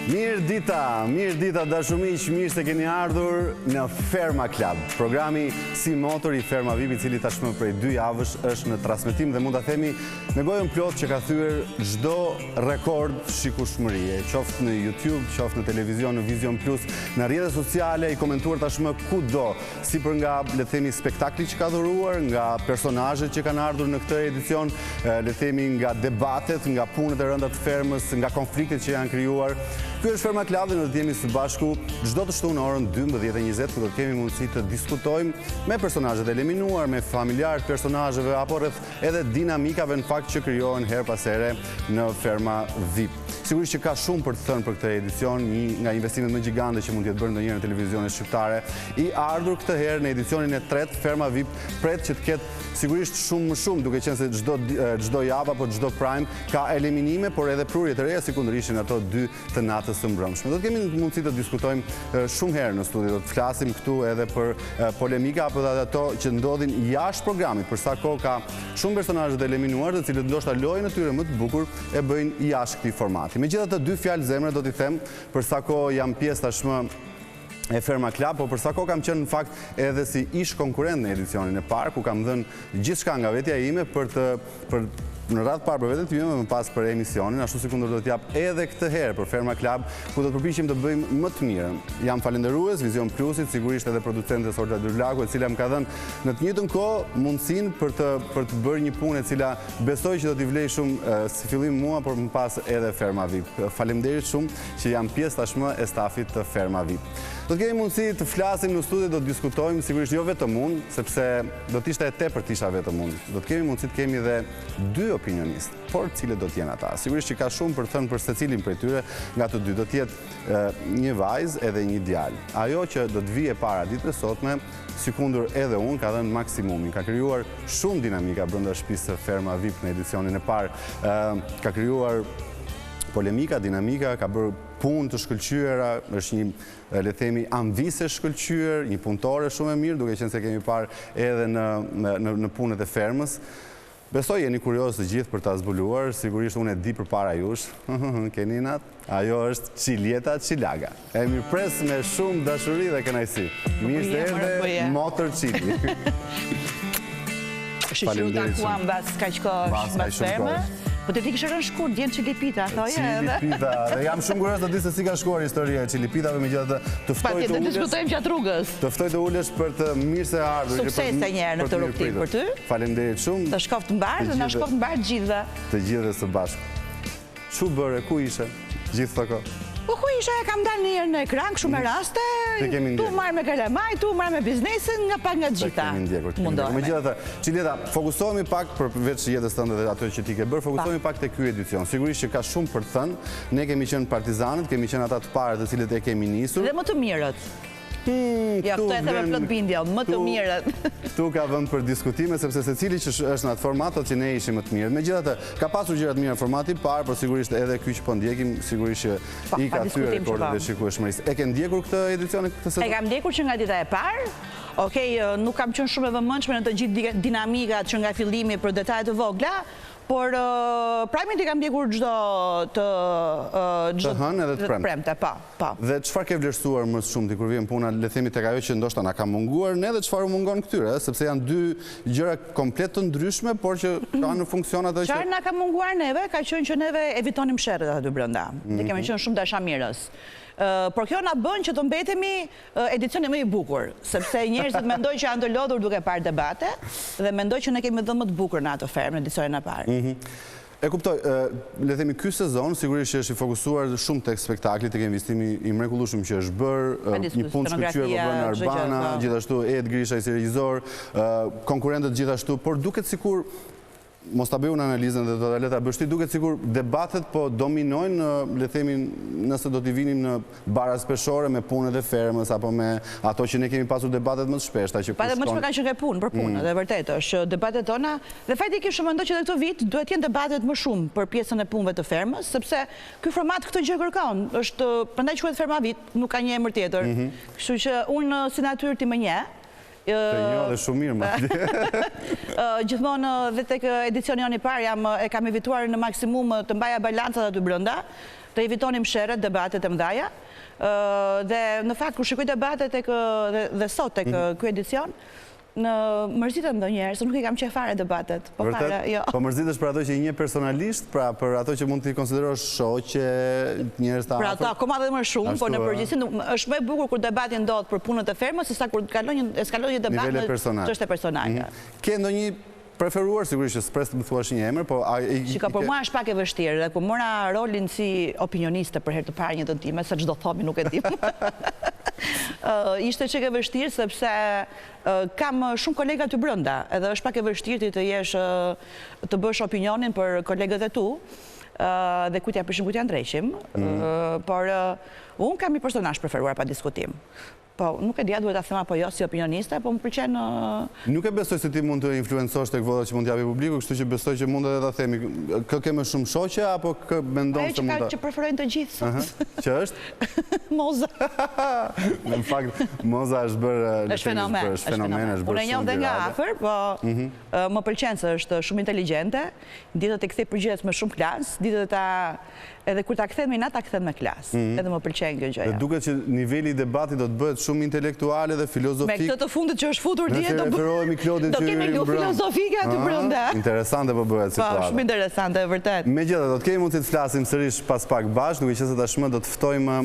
Mirë dita dashumiq, mirë se keni ardhur në Ferma Club. Programi si motor i Ferma VIP, i cili tashmë prej 2 javësh është në transmetim dhe mund ta themi me gojën plot që ka thyer çdo rekord shikueshmërie, qoftë në YouTube, qoftë në televizion, në Vision Plus, në rrjetet sociale, i komentuar tashmë kudo, si për nga le të themi spektakli që ka dhuruar, nga personazhet që kanë ardhur në këtë edicion, le të themi nga debatet, nga punët e rënda të fermës, nga konfliktet që janë krijuar. Ky është Ferma Club dhe ne do të jemi së bashku çdo të shtunë në orën 12:20 ku do të kemi mundësi të diskutojmë me personazhet e eliminuar, me familjarët e personazheve apo rreth edhe dinamikave në fakt që krijohen her pas here në Ferma VIP. Sigurisht që ka shumë për të thënë për këtë edicion, një nga investimet më gjigande që mund të jetë bërë ndonjëherë në televizionet shqiptare. I ardhur këtë herë në edicionin e 3, Ferma VIP pret që të ketë sigurisht shumë më shumë, duke qenë se çdo javë apo çdo prime ka eliminime, por edhe prurje të reja, sikundërisht ato 2 të natës së mbrëmshme. Do të kemi mundësi të diskutojmë shumë herë në studio, do të flasim këtu edhe për polemika apo edhe ato që ndodhin jashtë programit, për sa kohë ka shumë personazhe të eliminuar, të cilët ndoshta lojën e tyre më të bukur e bëjnë jashtë këtij formati. Megjithatë, 2 fjalë zemre do t'i them, për sa kohë jam pjesë tashmë e Ferma Club, po për sa kohë kam qenë në fakt edhe si ish konkurrent në edicionin e parë, ku kam dhënë gjithçka nga vetja ime për në radhë parë për vetën time, më pas për emisionin, ashtu si kundër do t'jap edhe këtë herë për Ferma Club, ku do të përpiqem të bëjmë më të mirën. Jam falendërues Vision Plusit, sigurisht edhe producentes Olga Dyrlaku, e cila më ka dhënë në të njëjtën kohë mundësinë për të bërë një punë e cila besoj që do t'i vlej shumë si fillim mua, por më pas edhe Ferma VIP. Faleminderit shumë që jam pjesë tashmë e stafit të Ferma VIP. Do të kemi mundësi të flasim në studio, do të diskutojmë, sigurisht jo vetëm unë, sepse do të ishte e tepër të isha vetëm unë. Do të kemi mundësi të kemi edhe 2 opinionistë, por cilët do të jenë ata. Sigurisht që ka shumë për të thënë për secilin prej tyre, nga të dy do të jetë një vajzë edhe një djalë. Ajo që do të vijë para ditës së sotme, sikundur edhe unë, ka dhënë maksimumin. Ka krijuar shumë dinamika brenda shtëpisë së Ferma VIP në edicionin e parë. Ka krijuar polemika, dinamika, ka bërë punë të shkëlqyera, është një, le të themi, anvise shkëlqyer, një punëtore shumë e mirë, duke qenë se kemi parë edhe në punët e fermës. Besoj jeni kurioz të gjithë për ta zbuluar, sigurisht unë e di përpara jush, keni nat, ajo është Qiljeta Qilaga. E mirëpres me shumë dashuri dhe kënaqësi. Mirë se erdhe motor Qili. Shqyru takuam bas kaq kohësh mbas ferme. Po të ti kishë rënë shkurt, djenë Qilipita, thoje edhe. Qilipita, dhe jam shumë kurioz të di se si ka shkuar historia e Qilipitave, megjithatë të ftoj të ullesh. Diskutojmë gjatë rrugës. Të ftoj të ullesh për të mirë se ardhur. Sukses e njerë në të rrugtim për ty. Faleminderit shumë. Të shkoft në barë dhe na shkoft në barë gjithve. Të gjithve së bashku. Çu bëre, ku ishe? Gjithë të kohë. Po ku isha, kam dalë një herë në ekran, kështu me raste, tu marrë me kalamaj, tu marrë me biznesin, nga pak nga gjitha. Megjithatë, Qiljeta, fokusohemi pak përveç jetës tënde dhe ato që ti ke bërë, fokusohemi pak te ky edicion. Sigurisht që ka shumë për të thënë, ne kemi qenë partizanët, kemi qenë ata të parë të cilët e kemi nisur. Dhe më të mirët. Ja, këto e theve plot bindja, më të mirët. Tu ka vënd për diskutime, sepse secili që është në atë format, që ne ishim më të mirët. Megjithatë, ka pasur gjëra të mira në formati parë, por sigurisht edhe ky që po ndjekim, sigurisht që i ka thyer rekordet e shikueshmërisë. E ke ndjekur këtë edicion këtë sezon? E kam ndjekur që nga dita e parë. Okej, nuk kam qenë shumë e vëmendshme në të gjithë dinamikat që nga fillimi për detajet të vogla, por prajmin të kam ndjekur çdo të hënë edhe të premte, po. Dhe çfarë ke vlerësuar më shumë ti kur vjen puna, le të themi tek ajo që ndoshta na ka munguar, ne dhe çfarë mungon këtyre, sepse janë 2 gjëra komplet të ndryshme, por që kanë në funksion ato që çfarë na ka munguar neve, ka qenë që neve evitonim sherrët aty brenda. Ne kemi qenë shumë dashamirës. Por kjo na bën që të mbetemi edicioni më i bukur, sepse njerëzit mendojnë që janë të lodhur duke parë debate dhe mendojnë që ne kemi dhënë më të bukur në ato fermë në edicionin e parë. E kuptoj, le themi ky sezon sigurisht që është i fokusuar shumë tek spektakli, tek investimi i mrekullueshëm që është bërë, një punë shkëlqyer po bën Arbana, gjithashtu Ed Grisha si regjisor, konkurrentët gjithashtu, por duket sikur mos ta bëj unë analizën dhe do ta le ta bësh ti, duket sikur debatet po dominojnë, le themi, nëse do t'i vinim në bara speshore me punët e fermës apo me ato që ne kemi pasur debatet më të shpeshta që pa dhe më shpesh kanë qenë punë për punë, dhe vërtet është debatet tona dhe faktikisht mendoj që edhe këtë vit duhet të jenë debatet më shumë për pjesën e punëve të fermës, sepse ky format këtë gjë kërkon, është prandaj quhet Ferma VIP, nuk ka një emër tjetër. Kështu që unë si natyrë ti më njeh. Të njoh dhe shumë mirë më. Gjithmonë dhe tek edicioni i parë e kam evituar në maksimum të mbaja balancat aty brenda. të evitonim sherret, debatet e mëdhaja, dhe në fakt kur shikoj debatet dhe sot tek ky edicion, në mërzitem ndonjëherë, se nuk I kam qejf fare debatet. Po fare, jo. Po mërzitesh për ato që I nje personalisht, pra për ato që mund t'i konsiderosh shoqe, njerëz të afër. Pra ato akoma dhe më shumë, po në përgjithësi është më e bukur kur debati ndodh për punët e fermës, sesa kur eskalon një debat në çështje personale. Ke ndonjë preferuar, sigurisht që s'pres të më thuash një emër, po... Shiko, për mua është pak e vështirë, dhe kur mora rolin si opinioniste për herë të parë një të time, se çdo thomi nuk e dim. Ishte që ke vështirë, sepse kam shumë kolega të brënda, edhe është pak e vështirë të jesh të bësh opinionin për kolegët e tu, dhe kujtja përshim kujtja ndrejshim, por unë kam I personazh preferuar pa diskutim. Po, nuk e dija duhet ta them apo jo si opinioniste, po më pëlqen... Nuk e besoj se ti mund të influencosh tek votat që mund t'japi publiku, kështu që besoj që mund edhe ta themi, kë ke më shumë shoqe apo kë mendon se mund ta... Ajo që preferojnë të gjithë. Që është? Moza. Në fakt, Moza është bërë... është fenomen, është fenomen. Unë e njoh dhe nga afër, po më pëlqen se është shumë inteligjente, ditët e kthej përgjigjet me shumë klas, ditët edhe kur ta kthen me ta kthen me klas. Edhe më pëlqen kjo gjë. Dhe duket që niveli I debatit do të bëhet shumë intelektuale dhe filozofik. Me këtë të fundit që është futur dje do kemi një filozofike aty brenda. Interesante po bëhet situata. Po, shumë interesante, vërtet. Megjithatë, do të kemi mundësi të flasim sërish pas pak bashkë, duke qenë se tashmë do të ftojmë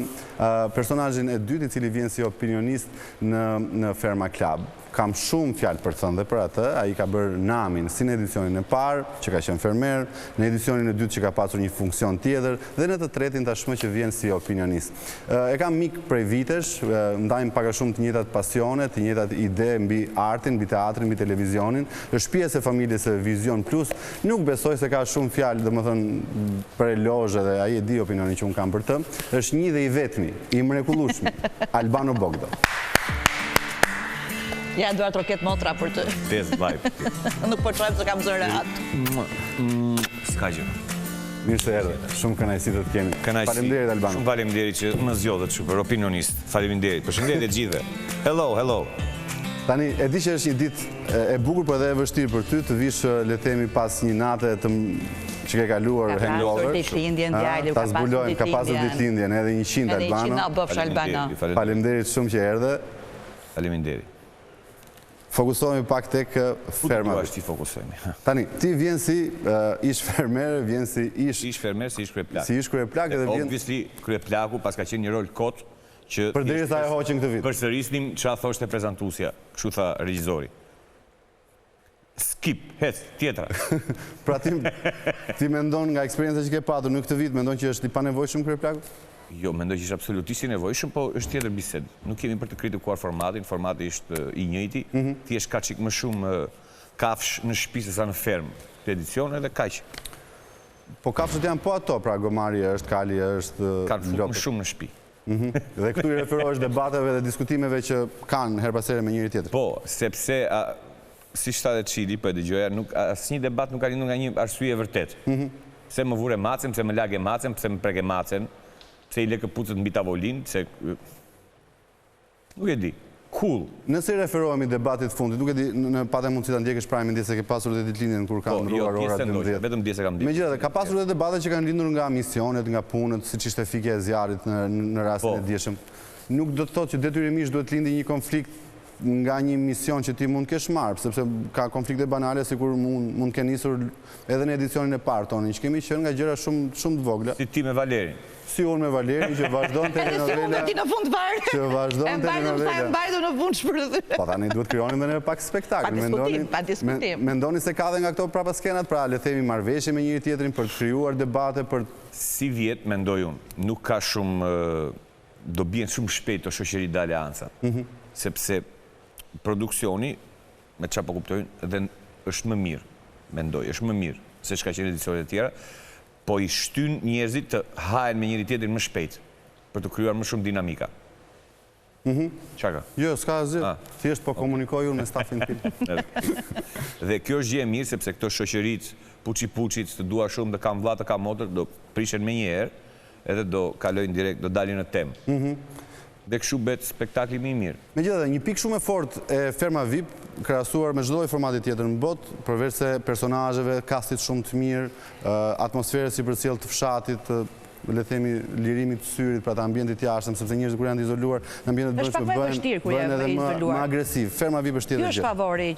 personazhin e dytë I cili vjen si opinionist në Ferma Club. Kam shumë fjalë për thënë dhe për atë, ai ka bërë namin si në edicionin e parë, që ka qenë fermer, në edicionin e dytë që ka pasur një funksion tjetër, dhe në të tretin tashmë që vjen si opinionist. E kam mik prej vitesh, ndajmë pak a shumë të njëjtat pasione, të njëjtat ide mbi artin, mbi teatrin, mbi televizionin, është pjesë e familjes e Vision Plus, nuk besoj se ka shumë fjalë, domethënë për elozhe dhe ai e di opinionin që un kam për të, është një dhe I vetmi, I mrekullueshëm, Albano Bogdo. Ja, duar troket motra për të. Tez, vibe. Nuk po çojmë se kam zënë rehat. S'ka gjë. Mirë se erdhe. Shumë kënaqësi të të kemi. Faleminderit Albano. Shumë faleminderit që më zgjodhet kështu për opinionist. Faleminderit. Përshëndetje të gjithëve. Hello, hello. Tani, e di që është një ditë e bukur, por edhe e vështirë për ty të vish le të themi pas një nate që ke kaluar hangover. Ta zbulojmë, ka pasur ditëlindjen, edhe 100 Albano. Edhe 100 na bëfsh Albano. Faleminderit shumë që erdhe. Faleminderit. Fokusohemi pak tek ferma. Ku është ti fokusohemi? Tani, ti vjen si ish fermer, vjen si ish fermer, si ish kryeplak. Si ish kryeplak edhe vjen... Obviously, kryeplaku pas ka qenë një rol kot që... Përderisa e hoqën këtë vit. Përsërisnim çfarë thoshte prezantuesja, kështu tha regjizori. Skip, hec, tjetra. Pra ti mendon nga eksperienca që ke patur në këtë vit, mendon që është I panevojshëm kryeplaku? Jo, mendoj që është absolutisht I nevojshëm, po është tjetër bisedë. Nuk kemi për të kritikuar formatin, formati është I njëjti, thjesht ka çik më shumë kafsh në shtëpi se sa në fermë, të edicione dhe kaq. Po kafshët janë po ato, pra gomari është, kali është, kanë më shumë në shtëpi. Dhe këtu I referohesh debateve dhe diskutimeve që kanë her pas here me njëri tjetër. Po, sepse si shtatet Çili, po e dëgjoja, asnjë debat nuk ka lindur nga një arsye e vërtetë. Pse më vure macen, pse më lagë macen, pse më preke macen. Pse I le këpucët mbi tavolinë, se... Nuk e di. Cool. Nëse referohemi debatit fundit, nuk e di, në patë mundësi ta ndjekësh pranë ndjes se ke pasur edhe ditëlindjen kur kanë ndruar ora 12. Vetëm ndjes e kam ndjekur. Megjithatë, ka pasur edhe debate që kanë lindur nga misionet, nga punët, siç ishte fikja e zjarrit në rastin e dieshëm. Nuk do të thotë që detyrimisht duhet lindi një konflikt nga një mision që ti mund kesh marrë, sepse ka konflikte banale sikur mund ke nisur edhe në edicionin e parë tonin, që kemi qenë nga gjëra shumë të vogla. Si ti me Valerin. Si unë me Valerin, që vazhdon telenovela. Si unë ti në fund varë. Që vazhdon telenovela. E mbajdo në fund shpërë. Po tani duhet krijonin dhe në pak spektakl. Pa diskutim. Mendoni se ka dhe nga këto prapa skenat, pra le themi marrëveshje me njëri tjetrin për të krijuar debate për... Si vjet, mendoj unë, nuk ka shumë... Do bien shumë shpejt të shoqëri dalë anca. Sepse produksioni, me çfarë po kuptojnë, edhe është më mirë, mendoj, është më mirë se çka qenë edicionet e tjera, po I shtyn njerëzit të hahen me njëri tjetrin më shpejt për të krijuar më shumë dinamika. Çka ka? Jo, s'ka asgjë. Thjesht po komunikoj unë me stafin tim. Dhe kjo është gjë e mirë sepse këto shoqërit, puçi-puçit, të dua shumë dhe kam vlla të kam motër, do prishen më një herë, edhe do kalojnë direkt, do dalin në temë. Dhe kështu bet spektakli më I mirë. Megjithatë, një pikë shumë e fortë e Ferma VIP, krahasuar me çdo lloj formati tjetër në botë, përveç se personazheve, kastit shumë të mirë, atmosferës sipërcjell të fshatit, le themi, lirimit të syrit, pra të ambientit jashtëm, sepse njerëzit kur janë të izoluar, në ambientet bëhen edhe më agresiv. Ferma VIP është tjetër gjë. Ky është favori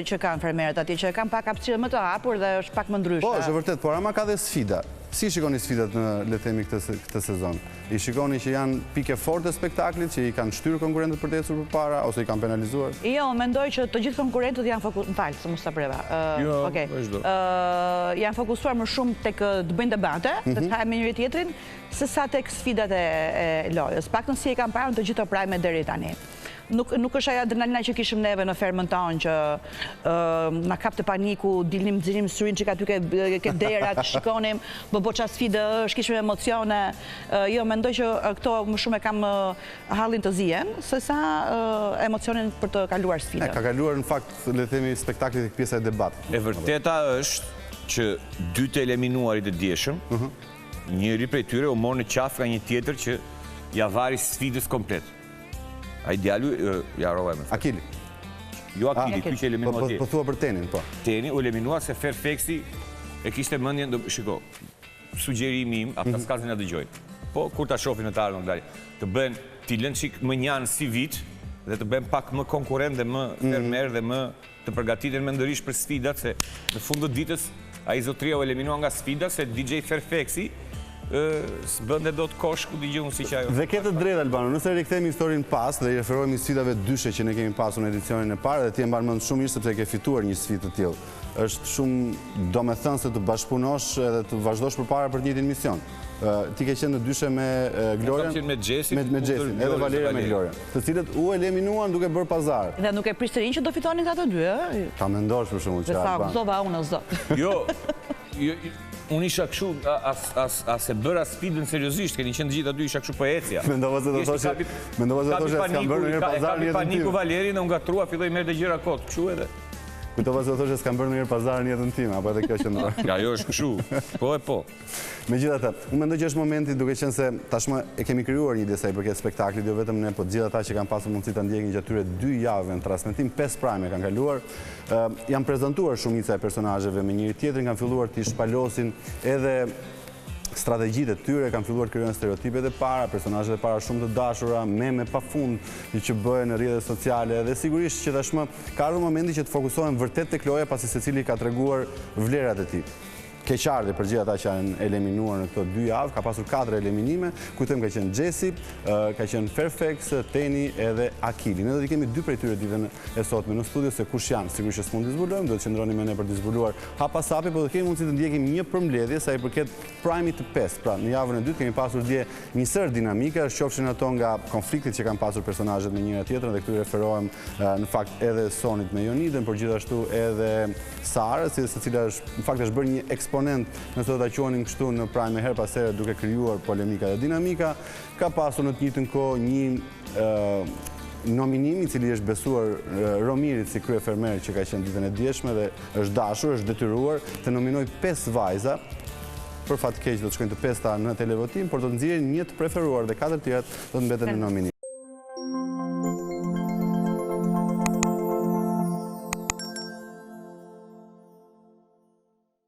që kanë fermerët atje, që kanë pak hapësirë më të hapur dhe është pak më ndryshe. Po, është vërtet, por ama ka dhe sfida. Si shikoni sfidat në, le themi, këtë sezon? I shikoni që janë pike forte spektaklit, që i kanë shtyrë konkurrentët për të ecur përpara, ose i kanë penalizuar? Jo, mendoj që të gjithë konkurrentët janë janë fokusuar më shumë tek të bëjnë debate, të të hajmë me njëri tjetrin, se sa tek sfidat e lojës. Paktën si e kanë parë në të gjitha prajme deri tani. Nuk është ajo adrenalina që kishim neve në fermën tonë, që na kapte paniku, dilnim nxirim syrin që ka ty ke derat, shikonim, bo qa sfidë është, kishim emocione. Jo, mendoj që këto më shumë e kam hallin të zijen, se sa emocionin për të kaluar sfidën. Ka kaluar në fakt, le themi, spektaklit e pjesa e debat. E vërteta është që dy të eliminuarit e djeshëm, njëri prej tyre u morë në qafë ka një tjetër që ja vari sfidës komplet. A i djallu, ja rova e me. Akili. Jo Akili, kuj që eliminua tje. Po thua për Tenin, po. Teni u eliminua se Fairfaxi e kishte mëndjen, shiko, sugjerimi im, ata s'ka zina dëgjojnë. Po, kur ta shofin në tarë, të bën, t'i lënë qik më njanë si vit, dhe të bën pak më konkurent dhe më fermer dhe më të përgatiten me ndërish për sfidat, se në fundët ditës, a i zotria u eliminua nga sfidat, se DJ Fairfaxi së bënde do të kosh ku t'i gjunë si që ajo. Dhe këtë drejt, Albano, nëse rikthejmë historinë pas dhe i referojmë i sfidave dyshe që ne kemi pasur në edicionin e parë, dhe ti e mbarë mëndë shumë ishtë sepse ke fituar një sfidë të tillë. Është shumë do me thënë se të bashkëpunosh edhe të vazhdosh përpara për të njëjtin mision. Ti ke qenë në dyshe me Glorian, me Gjesin, edhe Valeria me Glorian, të cilët u eliminuan duke bërë pazar. Dhe nuk e prishterin që do fitonin të ato dy, e? Ta mendosh për shumë që Alban. Dhe sa gëzova unë o zot. Jo, unë isha këshu, as e bëra sfidën seriosisht, keni qenë gjitha dy isha këshu për ecja. Mendova se do thoshe s'kam bërë në njërë pazar në jetën tim. Kapi paniku Valeri në nga trua, filloj merë dhe gjera kotë, këshu edhe. Kujtova se do thoshe s'kam bërë në njërë pazar në jetën tim, apo edhe kjo që ndorë. Ja, jo është këshu, po e po. Megjithatë, unë mendoj që është momenti duke qenë se tashmë e kemi krijuar një ide sa i përket spektaklit, jo vetëm ne, po të gjithë ata që kanë pasur mundësi ta ndjekin gjatë tyre 2 javëve në transmetim, 5 prime kanë kaluar. Janë prezantuar shumica e personazheve me njëri tjetrin, kanë filluar të shpalosin edhe strategjitë e tyre, kanë filluar të krijojnë stereotipet e para, personazhet e para shumë të dashura, meme pafund që bëhen në rrjetet sociale, dhe sigurisht që tashmë ka ardhur momenti që të fokusohen vërtet tek loja pasi secili ka treguar vlerat e tij. Keqardhje për gjithë ata që janë eliminuar në këto 2 javë, ka pasur 4 eliminime, kujtojmë ka qenë Gjesi, ka qenë Fairfax, Teni edhe Akili. Ne do t'i kemi 2 prej tyre ditën e sotme në studio, se kush janë, sigurisht që s'mund t'i zbulojmë, do të qëndroni me ne për t'i zbuluar hapas hapi, po do kemi mundësi të ndjekim një përmbledhje sa i përket prime-it të 5. Pra, në javën e dytë kemi pasur dje një sër dinamike, qofshin ato nga konfliktit që kanë pasur personazhet me njëra tjetrën, dhe këtu referohem në fakt edhe Sonit me Jonidën, por gjithashtu edhe Sarës, e cila në fakt është bërë një eksponent, nëse do ta quanim kështu, në prime her pas here duke krijuar polemika dhe dinamika. Ka pasur në të njëjtën kohë një nominim i cili është besuar Romirit si kryefermer që ka qenë ditën e djeshme dhe është dashur, është detyruar të nominoj 5 vajza. Për fat keq do të shkojnë të 5-ta në televotim, por do të nxjerrin një të preferuar dhe 4 tjerat do të mbeten në nominim.